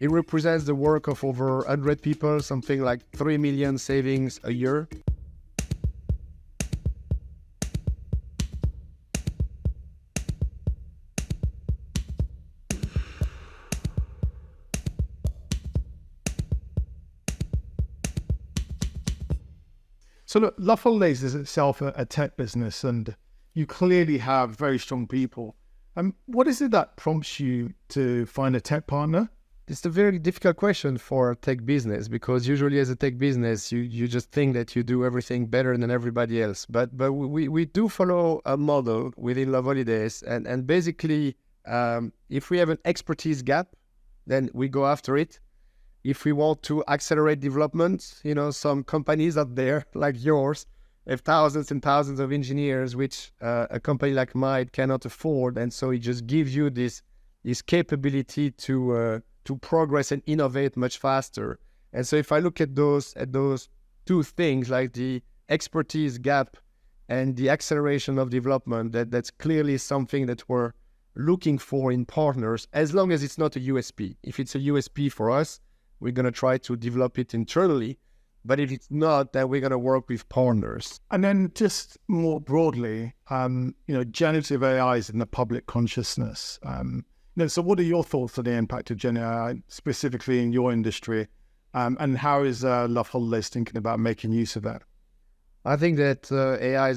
It represents the work of over 100 people, something like 3 million savings a year. So look, Love Holidays is itself a tech business, and you clearly have very strong people. What is it that prompts you to find a tech partner? It's a very difficult question for a tech business, because usually as a tech business, you just think that you do everything better than everybody else. But we do follow a model within Love Holidays, and basically, if we have an expertise gap, then we go after it. If we want to accelerate development, some companies out there like yours have thousands and thousands of engineers, which a company like mine cannot afford, and so it just gives you this capability to progress and innovate much faster. And so if I look at those two things, like the expertise gap and the acceleration of development, that's clearly something that we're looking for in partners, as long as it's not a USP. If it's a USP for us, we're going to try to develop it internally. But if it's not, then we're going to work with partners. And then just more broadly, generative AI is in the public consciousness. So what are your thoughts on the impact of Gen AI, specifically in your industry? And how is Love Holidays thinking about making use of that? I think that AI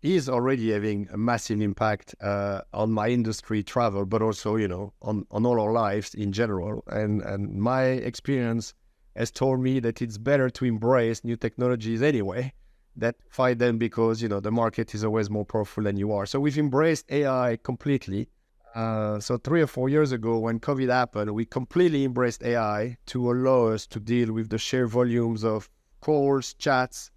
is already having a massive impact on my industry, travel, but also, on all our lives in general. And my experience has told me that it's better to embrace new technologies anyway than fight them, because, the market is always more powerful than you are. So we've embraced AI completely. So 3 or 4 years ago, when COVID happened, we completely embraced AI to allow us to deal with the sheer volumes of calls, chats,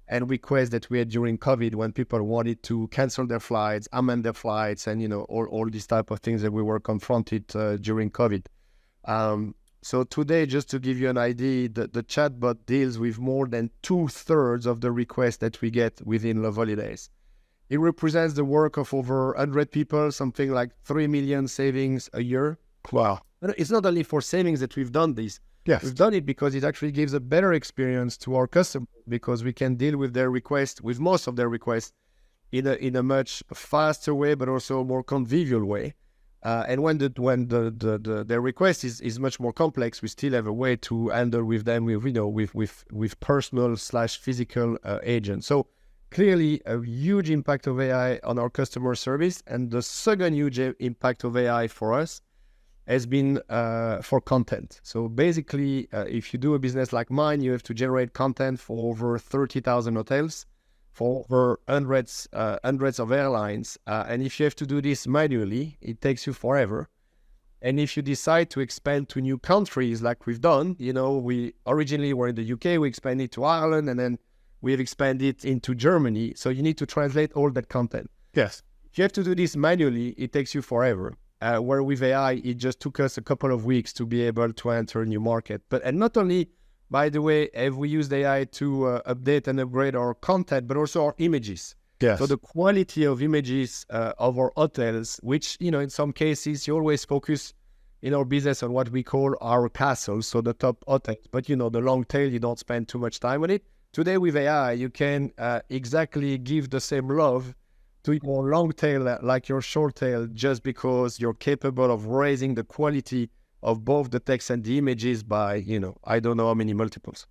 and requests that we had during COVID, when people wanted to cancel their flights, amend their flights, and all these type of things that we were confronted during COVID. So today, just to give you an idea, the chatbot deals with more than 2/3 of the requests that we get within Love Holidays. It represents the work of over 100 people, something like 3 million savings a year. Wow. But it's not only for savings that we've done this. Yes. We've done it because it actually gives a better experience to our customers, because we can deal with their requests, with most of their requests, in a much faster way, but also a more convivial way. And when their request is much more complex, we still have a way to handle with them with personal/physical agents. So clearly a huge impact of AI on our customer service. And the second huge impact of AI for us has been for content. So basically, if you do a business like mine, you have to generate content for over 30,000 hotels, for over hundreds of airlines. And if you have to do this manually, it takes you forever. And if you decide to expand to new countries like we've done, we originally were in the UK, we expanded to Ireland, and then we have expanded into Germany. So you need to translate all that content. Yes. If you have to do this manually, it takes you forever. Where with AI, it just took us a couple of weeks to be able to enter a new market. And not only, by the way, have we used AI to update and upgrade our content, but also our images. Yes. So the quality of images of our hotels, which, in some cases, you always focus in our business on what we call our castles, so the top hotels. But, the long tail, you don't spend too much time on it. Today with AI, you can exactly give the same love to your long tail like your short tail, just because you're capable of raising the quality of both the text and the images by, I don't know how many multiples.